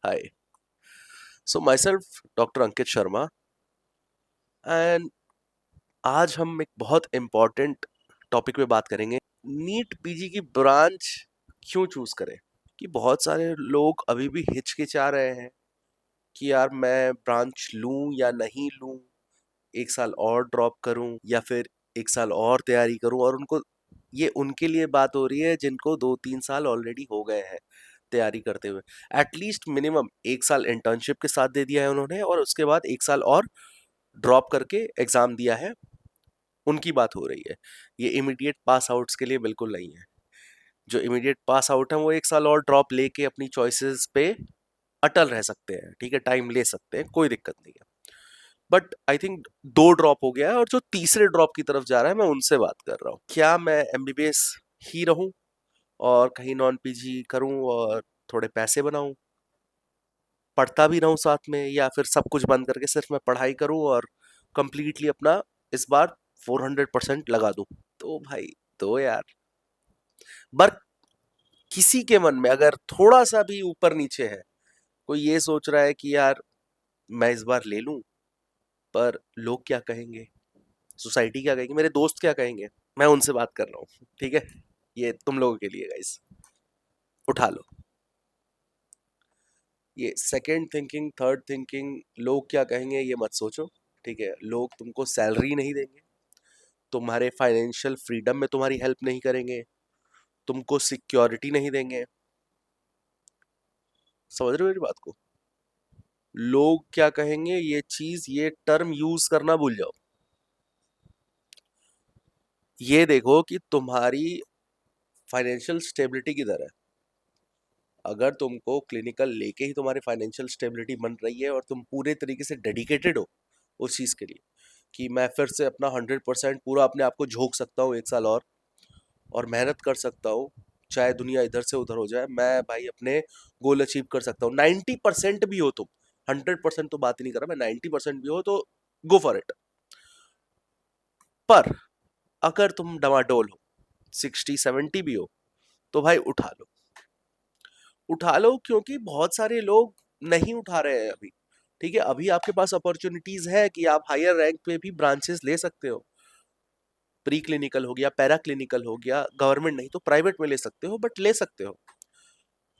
Hi. So myself doctor Ankit Sharma and आज हम एक बहुत इम्पोर्टेंट टॉपिक पे बात करेंगे। नीट पीजी की ब्रांच क्यों चूज करें? कि बहुत सारे लोग अभी भी हिचकिचा रहे हैं कि यार मैं ब्रांच लूं या नहीं लूं, एक साल और ड्रॉप करूं या फिर एक साल और तैयारी करूं। और उनको ये उनके लिए बात हो रही है जिनको 2-3 साल ऑलरेडी हो गए हैं तैयारी करते हुए। एटलीस्ट मिनिमम एक साल इंटर्नशिप के साथ दे दिया है उन्होंने और उसके बाद एक साल और ड्रॉप करके एग्जाम दिया है, उनकी बात हो रही है। ये इमीडिएट पास आउट्स के लिए बिल्कुल नहीं है। जो इमीडिएट पास आउट है वो एक साल और ड्रॉप लेके अपनी चॉइसेस पे अटल रह सकते हैं, ठीक है, टाइम ले सकते हैं, कोई दिक्कत नहीं है। बट आई थिंक दो ड्रॉप हो गया है और जो तीसरे ड्रॉप की तरफ जा रहा है मैं उनसे बात कर रहा हूँ। क्या मैं एमबीबीएस ही रहूं और कहीं नॉन पीजी करूं और थोड़े पैसे बनाऊं, पढ़ता भी रहूं साथ में, या फिर सब कुछ बंद करके सिर्फ मैं पढ़ाई करूं और कंप्लीटली अपना इस बार 400% लगा दूं? तो भाई, तो यार, बर किसी के मन में अगर थोड़ा सा भी ऊपर नीचे है, कोई ये सोच रहा है कि यार मैं इस बार ले लूं, पर लोग क्या कहेंगे, सोसाइटी क्या कहेगी, मेरे दोस्त क्या कहेंगे, मैं उनसे बात कर रहा हूँ, ठीक है। ये तुम लोगों के लिए गाइस, उठा लो। ये सेकंड थिंकिंग, थर्ड थिंकिंग, लोग क्या कहेंगे ये मत सोचो, ठीक है। लोग तुमको सैलरी नहीं देंगे, तुम्हारे फाइनेंशियल फ्रीडम में तुम्हारी हेल्प नहीं करेंगे, तुमको सिक्योरिटी नहीं देंगे। समझ रहे हो मेरी बात को? लोग क्या कहेंगे, ये चीज, ये टर्म यूज करना भूल जाओ। ये देखो कि तुम्हारी फाइनेंशियल स्टेबिलिटी किधर है। अगर तुमको क्लिनिकल लेके ही तुम्हारी फाइनेंशियल स्टेबिलिटी बन रही है और तुम पूरे तरीके से डेडिकेटेड हो उस चीज के लिए कि मैं फिर से अपना 100% पूरा अपने आप को झोंक सकता हूँ एक साल और मेहनत कर सकता हूँ, चाहे दुनिया इधर से उधर हो जाए, मैं भाई अपने गोल अचीव कर सकता हूँ। 90% भी हो तुम, 100% तो बात ही नहीं कर रहा मैं, 90% भी हो तो गो फॉर इट। पर अगर तुम डमाडोल हो, 60-70 भी हो, तो भाई उठा लो। उठा लो, क्योंकि बहुत सारे लोग नहीं उठा रहे हैं अभी, ठीक है। अभी आपके पास अपॉर्चुनिटीज है कि आप हायर रैंक पे भी ब्रांचेस ले सकते हो। प्री क्लिनिकल हो गया, पैरा क्लिनिकल हो गया, गवर्नमेंट नहीं तो प्राइवेट में ले सकते हो, बट ले सकते हो।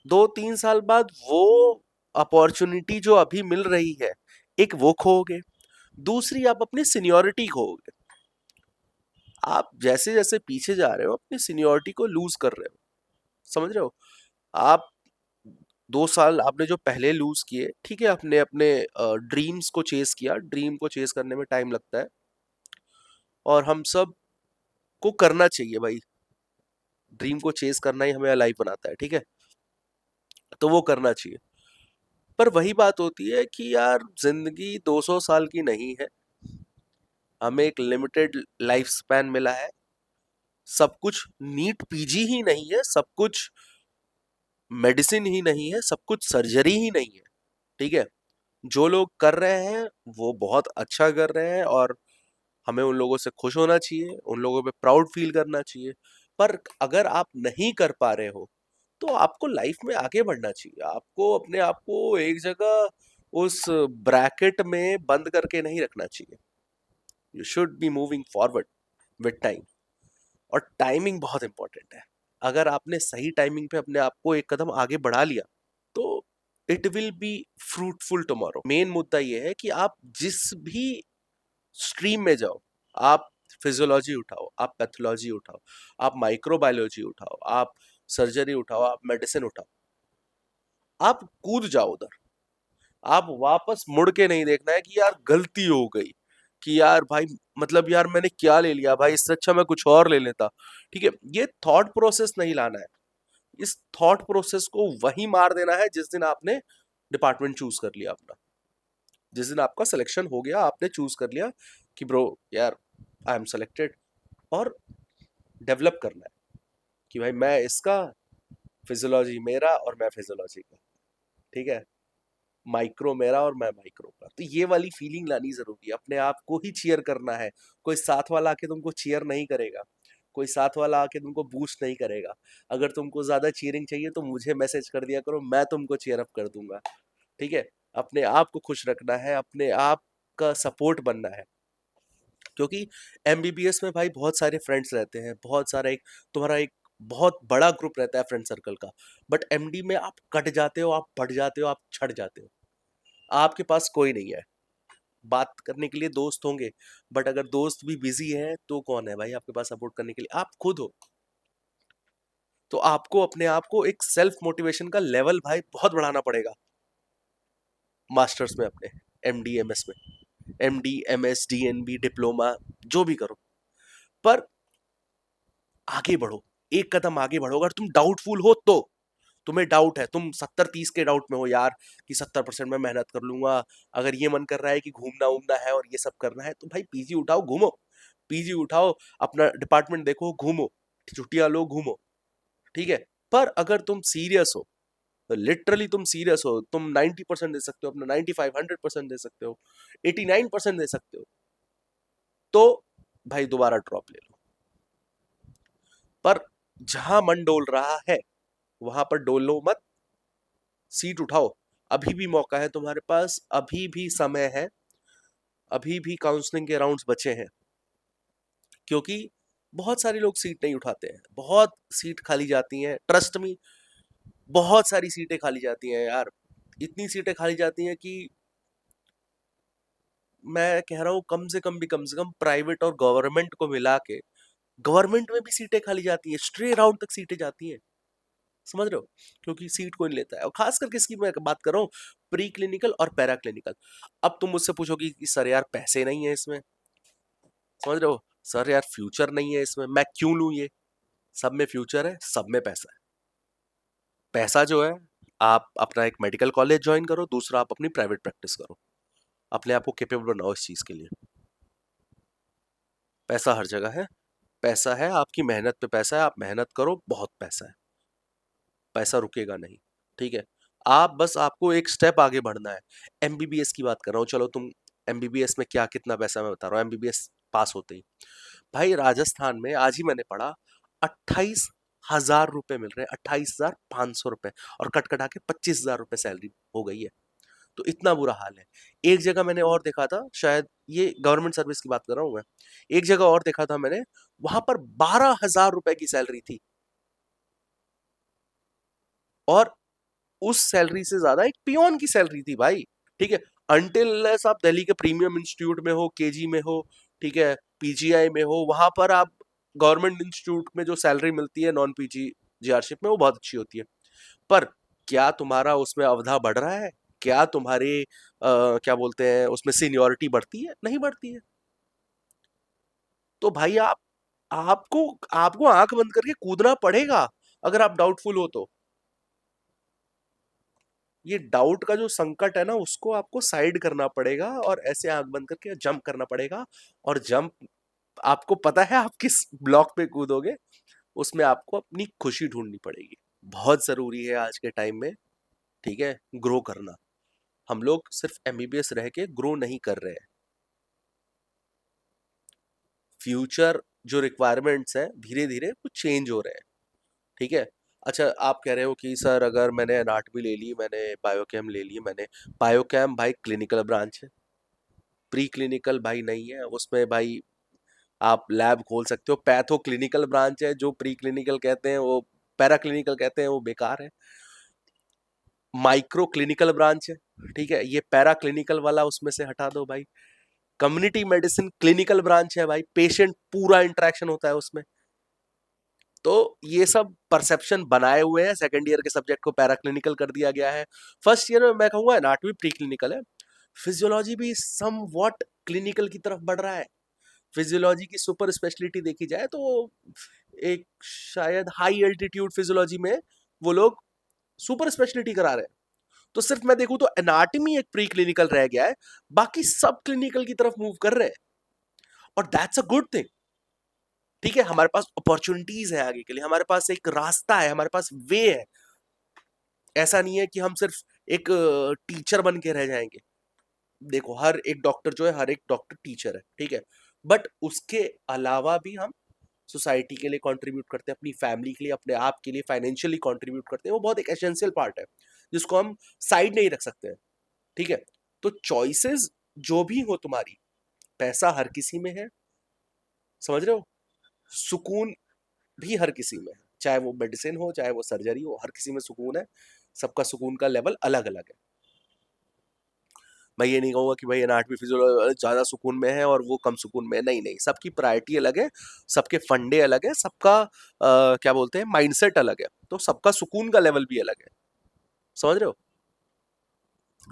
2-3 साल बाद वो अपॉर्चुनिटी जो अभी मिल रही है, एक वो खोओगे, दूसरी आप अपनी सीनियोरिटी खोओगे। आप जैसे जैसे पीछे जा रहे हो अपनी सीनियोरिटी को लूज कर रहे हो। समझ रहे हो? आप 2 साल आपने जो पहले लूज किए, ठीक है, अपने अपने ड्रीम्स को चेस किया। ड्रीम को चेस करने में टाइम लगता है और हम सब को करना चाहिए भाई। ड्रीम को चेस करना ही हमें अलाइव बनाता है, ठीक है, तो वो करना चाहिए। पर वही बात होती है कि यार जिंदगी 200 साल की नहीं है, हमें एक लिमिटेड लाइफ स्पैन मिला है। सब कुछ नीट पीजी ही नहीं है, सब कुछ मेडिसिन ही नहीं है, सब कुछ सर्जरी ही नहीं है, ठीक है। जो लोग कर रहे हैं वो बहुत अच्छा कर रहे हैं और हमें उन लोगों से खुश होना चाहिए, उन लोगों पे प्राउड फील करना चाहिए। पर अगर आप नहीं कर पा रहे हो तो आपको लाइफ में आगे बढ़ना चाहिए। आपको अपने आप को एक जगह उस ब्रैकेट में बंद करके नहीं रखना चाहिए। You should be moving forward with time. और टाइमिंग बहुत इंपॉर्टेंट है। अगर आपने सही टाइमिंग पे अपने आप को एक कदम आगे बढ़ा लिया तो it will be fruitful tomorrow. Main मुद्दा यह है कि आप जिस भी स्ट्रीम में जाओ, आप फिजियोलॉजी उठाओ, आप पैथोलॉजी उठाओ, आप माइक्रोबायोलॉजी उठाओ, आप सर्जरी उठाओ, आप मेडिसिन उठाओ, आप कूद जाओ उधर। आप वापस मुड़ के नहीं देखना है कि यार गलती हो गई, कि यार भाई, मतलब यार मैंने क्या ले लिया भाई, इससे अच्छा मैं कुछ और ले लेता, ठीक है। ये थॉट प्रोसेस नहीं लाना है। इस थॉट प्रोसेस को वही मार देना है जिस दिन आपने डिपार्टमेंट चूज कर लिया अपना। जिस दिन आपका सिलेक्शन हो गया, आपने चूज कर लिया कि ब्रो यार आई एम सेलेक्टेड, और डेवलप करना है कि भाई मैं इसका, फिजियोलॉजी मेरा और मैं फिजियोलॉजी का, ठीक है, माइक्रो मेरा और मैं माइक्रो का। तो ये वाली फीलिंग लानी जरूरी है, अपने आप को ही चीयर करना है। कोई साथ वाला आके तुमको चीयर नहीं करेगा, कोई साथ वाला आके तुमको बूस्ट नहीं करेगा। अगर तुमको ज्यादा चीयरिंग चाहिए तो मुझे मैसेज कर दिया करो, मैं तुमको चीयर अप कर दूंगा। ठीक है, अपने आप को खुश रखना है, अपने आप का सपोर्ट बनना है। क्योंकि एमबीबीएस में भाई बहुत सारे फ्रेंड्स रहते हैं, बहुत सारा एक तुम्हारा एक बहुत बड़ा ग्रुप रहता है फ्रेंड सर्कल का। बट एमडी में आप कट जाते हो, आप बढ़ जाते हो, आप छट जाते हो, आपके पास कोई नहीं है। बात करने के लिए दोस्त होंगे, बट अगर दोस्त भी बिजी है तो कौन है भाई आपके पास सपोर्ट करने के लिए? आप खुद हो। तो आपको अपने आप को एक सेल्फ मोटिवेशन का लेवल भाई बहुत बढ़ाना पड़ेगा मास्टर्स में अपने, एमडी एमएस में, एमडी एमएस डीएनबी डिप्लोमा जो भी करो, पर आगे बढ़ो, एक कदम आगे बढ़ो। अगर तुम डाउटफुल हो तो, तुम्हें डाउट है, तुम 70-30 के डाउट में हो यार कि 70% में मेहनत कर लूंगा, अगर ये मन कर रहा है कि घूमना उमना है और ये सब करना है तो भाई पीजी उठाओ घूमो, पीजी उठाओ, अपना डिपार्टमेंट देखो घूमो, छुट्टियां लो घूमो, ठीक है। पर अगर तुम सीरियस हो, लिटरली तुम सीरियस हो, तुम 90% दे सकते हो अपना, 95 100% दे सकते हो, 89% दे सकते हो, तो भाई दोबारा ड्रॉप ले लो। पर जहां मन डोल रहा है वहां पर डोलो मत, सीट उठाओ। अभी भी मौका है तुम्हारे पास, अभी भी समय है, अभी भी काउंसलिंग के राउंड्स बचे हैं। क्योंकि बहुत सारे लोग सीट नहीं उठाते हैं, बहुत सीट खाली जाती हैं, ट्रस्ट मी, बहुत सारी सीटें खाली जाती हैं यार। इतनी सीटें खाली जाती हैं कि मैं कह रहा हूँ कम से कम प्राइवेट और गवर्नमेंट को मिला के, गवर्नमेंट में भी सीटें खाली जाती हैं, स्ट्रे राउंड तक सीटें जाती हैं, समझ रहे हो? क्योंकि सीट कोई नहीं लेता है, और खास करके इसकी मैं बात कर रहा हूँ प्री क्लिनिकल और पैरा क्लिनिकल। अब तुम मुझसे पूछोगे कि सर यार पैसे नहीं है इसमें, समझ रहे हो? सर यार फ्यूचर नहीं है इसमें, मैं क्यों लूं ये? सब में फ्यूचर है, सब में पैसा है। पैसा जो है, आप अपना एक मेडिकल कॉलेज ज्वाइन करो, दूसरा आप अपनी प्राइवेट प्रैक्टिस करो, अपने आप को कैपेबल बनाओ इस चीज के लिए। पैसा हर जगह है, पैसा है, आपकी मेहनत पे पैसा है, आप मेहनत करो, बहुत पैसा है, पैसा रुकेगा नहीं, ठीक है। आप बस, आपको एक स्टेप आगे बढ़ना है। एमबीबीएस की बात कर रहा हूँ, चलो तुम एमबीबीएस में क्या कितना पैसा, मैं बता रहा हूँ एमबीबीएस पास होते ही। भाई राजस्थान में आज ही मैंने पढ़ा 28,000 रुपए मिल रहे हैं, 28,500 रुपए, और कट कटा के 25,000 रुपए सैलरी हो गई है। तो इतना बुरा हाल है। एक जगह मैंने और देखा था, शायद ये गवर्नमेंट सर्विस की बात कर रहा हूँ मैं, एक जगह और देखा था मैंने, वहां पर 12,000 रुपए की सैलरी थी, और उस सैलरी से ज्यादा एक पियोन की सैलरी थी भाई, ठीक है। अनटिल आप दिल्ली के प्रीमियम इंस्टीट्यूट में हो, केजी में हो, ठीक है, पीजीआई में हो, वहां पर आप गवर्नमेंट इंस्टीट्यूट में जो सैलरी मिलती है नॉन पीजी जीआरशिप में, वो बहुत अच्छी होती है। पर क्या तुम्हारा उसमें अवधा बढ़ रहा है? क्या तुम्हारी क्या बोलते हैं उसमें सीनियोरिटी बढ़ती है? नहीं बढ़ती है। तो भाई आपको आपको आंख बंद करके कूदना पड़ेगा अगर आप डाउटफुल हो तो। ये डाउट का जो संकट है ना, उसको आपको साइड करना पड़ेगा और ऐसे आंख बंद करके जंप करना पड़ेगा। और जंप, आपको पता है आप किस ब्लॉक पे कूदोगे, उसमें आपको अपनी खुशी ढूंढनी पड़ेगी। बहुत जरूरी है आज के टाइम में, ठीक है, ग्रो करना। हम लोग सिर्फ एमबीबीएस रह के ग्रो नहीं कर रहे हैं। फ्यूचर जो रिक्वायरमेंट्स हैं धीरे धीरे वो चेंज हो रहे हैं, ठीक है। अच्छा, आप कह रहे हो कि सर अगर मैंने एनाटॉमी ले ली, मैंने बायोकेम ले ली, मैंने बायोकेम भाई क्लिनिकल ब्रांच है, प्री क्लिनिकल भाई नहीं है उसमें भाई। आप लैब खोल सकते हो, पैथो क्लिनिकल ब्रांच है, जो प्री क्लिनिकल कहते हैं वो, पैरा क्लिनिकल कहते हैं वो बेकार है। माइक्रो क्लिनिकल ब्रांच है, ठीक है, ये पैरा क्लिनिकल वाला उसमें से हटा दो भाई। कम्युनिटी मेडिसिन क्लिनिकल ब्रांच है भाई, पेशेंट पूरा इंटरेक्शन होता है उसमें। तो ये सब परसेप्शन बनाए हुए हैं, सेकंड ईयर के सब्जेक्ट को पैरा क्लिनिकल कर दिया गया है। फर्स्ट ईयर में मैं कहूंगा एनाटॉमी प्री क्लिनिकल है, फिजियोलॉजी भी सम व्हाट क्लिनिकल की तरफ बढ़ रहा है। फिजियोलॉजी की सुपर स्पेशलिटी देखी जाए तो एक शायद हाई एल्टीट्यूड फिजियोलॉजी में वो लोग सुपर स्पेशलिटी करा रहे हैं। तो सिर्फ मैं देखूं तो एनाटॉमी एक प्री क्लिनिकल रह गया है, बाकी सब क्लिनिकल की तरफ मूव कर रहे हैं, और दैट्स अ गुड थिंग। ठीक है, हमारे पास अपॉर्चुनिटीज है आगे के लिए, हमारे पास एक रास्ता है, हमारे पास वे है। ऐसा नहीं है कि हम सिर्फ एक टीचर बन के रह जाएंगे। देखो हर एक डॉक्टर जो है, हर एक डॉक्टर टीचर है, ठीक है, बट उसके अलावा भी हम सोसाइटी के लिए कंट्रीब्यूट करते हैं, अपनी फैमिली के लिए, अपने आप के लिए फाइनेंशियली कंट्रीब्यूट करते हैं। वो बहुत एक एसेंशियल पार्ट है जिसको हम साइड नहीं रख सकते हैं। ठीक है, तो चॉइसेस जो भी हो तुम्हारी, पैसा हर किसी में है, समझ रहे हो, सुकून भी हर किसी में है, चाहे वो मेडिसिन हो चाहे वो सर्जरी हो, हर किसी में सुकून है, सबका सुकून का लेवल अलग अलग है। मैं ये नहीं कहूंगा कि भाई एनाटॉमी फिजियोलॉजी ज्यादा सुकून में है और वो कम सुकून में है, नहीं नहीं, सबकी प्रायोरिटी अलग है, सबके फंडे अलग है, सबका क्या बोलते हैं माइंडसेट अलग है, तो सबका सुकून का लेवल भी अलग है, समझ रहे हो,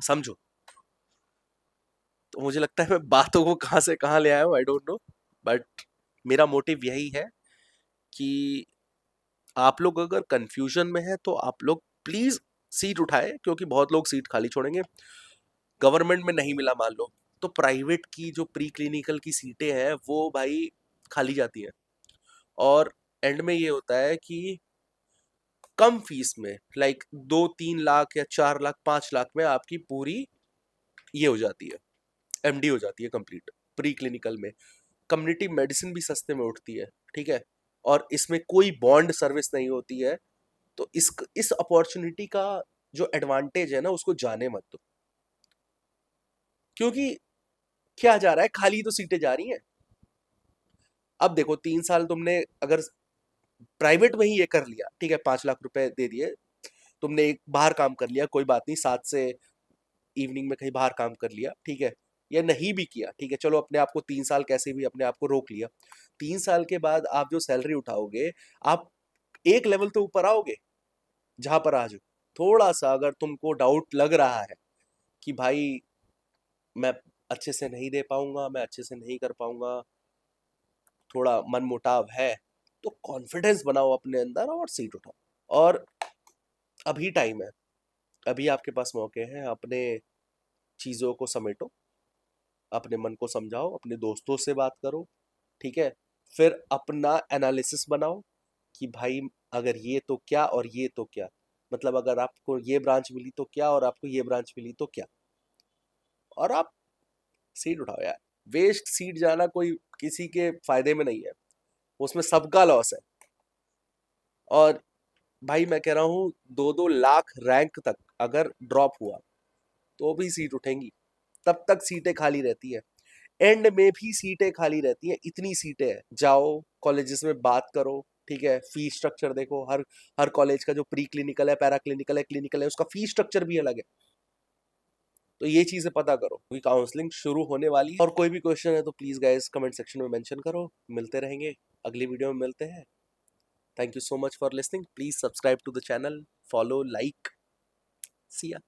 समझो। तो मुझे लगता है मैं बातों को कहाँ से कहाँ ले आया हूँ, आई डोंट नो, बट मेरा मोटिव यही है कि आप लोग अगर कंफ्यूजन में है तो आप लोग प्लीज सीट उठाए, क्योंकि बहुत लोग सीट खाली छोड़ेंगे। गवर्नमेंट में नहीं मिला मान लो, तो प्राइवेट की जो प्री क्लिनिकल की सीटें हैं वो भाई खाली जाती हैं, और एंड में ये होता है कि कम फीस में, लाइक 2-3 लाख या 4 लाख 5 लाख में आपकी पूरी ये हो जाती है, एमडी हो जाती है कंप्लीट प्री क्लिनिकल में। कम्युनिटी मेडिसिन भी सस्ते में उठती है, ठीक है, और इसमें कोई बॉन्ड सर्विस नहीं होती है, तो इस अपॉर्चुनिटी का जो एडवांटेज है ना उसको जाने मत दो, क्योंकि क्या जा रहा है, खाली तो सीटें जा रही हैं। अब देखो 3 साल तुमने अगर प्राइवेट में ही ये कर लिया, ठीक है, 5 लाख रुपए दे दिए, तुमने एक बाहर काम कर लिया, कोई बात नहीं, 7 से इवनिंग में कहीं बाहर काम कर लिया, ठीक है, या नहीं भी किया, ठीक है, चलो अपने आप को 3 साल कैसे भी अपने आप को रोक लिया, 3 साल के बाद आप जो सैलरी उठाओगे, आप एक लेवल तो ऊपर आओगे जहां पर आज हो। थोड़ा सा अगर तुमको डाउट लग रहा है कि भाई मैं अच्छे से नहीं दे पाऊंगा, मैं अच्छे से नहीं कर पाऊंगा, थोड़ा मन मुटाव है, तो कॉन्फिडेंस बनाओ अपने अंदर और सीट उठाओ। और अभी टाइम है, अभी आपके पास मौके हैं, अपने चीजों को समेटो, अपने मन को समझाओ, अपने दोस्तों से बात करो, ठीक है, फिर अपना एनालिसिस बनाओ कि भाई अगर ये तो क्या और ये तो क्या, मतलब अगर आपको ये ब्रांच मिली तो क्या और आपको ये ब्रांच मिली तो क्या, और आप सीट उठाओ यार। वेस्ट सीट जाना कोई किसी के फायदे में नहीं है, उसमें सबका लॉस है। और भाई मैं कह रहा हूँ 2-2 लाख रैंक तक अगर ड्रॉप हुआ तो भी सीट उठेंगी, तब तक सीटें खाली रहती है, एंड में भी सीटें खाली रहती हैं, इतनी सीटें हैं। जाओ कॉलेजेस में बात करो, ठीक है, फीस स्ट्रक्चर देखो, हर हर कॉलेज का जो प्री क्लिनिकल है, पैरा क्लिनिकल है, क्लिनिकल है, उसका फीस स्ट्रक्चर भी अलग है, तो ये चीजें पता करो, क्योंकि काउंसलिंग शुरू होने वाली है। और कोई भी क्वेश्चन है तो प्लीज गाइस कमेंट सेक्शन में मेंशन करो, मिलते रहेंगे, अगली वीडियो में मिलते हैं। Thank you so much for listening, please subscribe to the channel, follow, like, see या।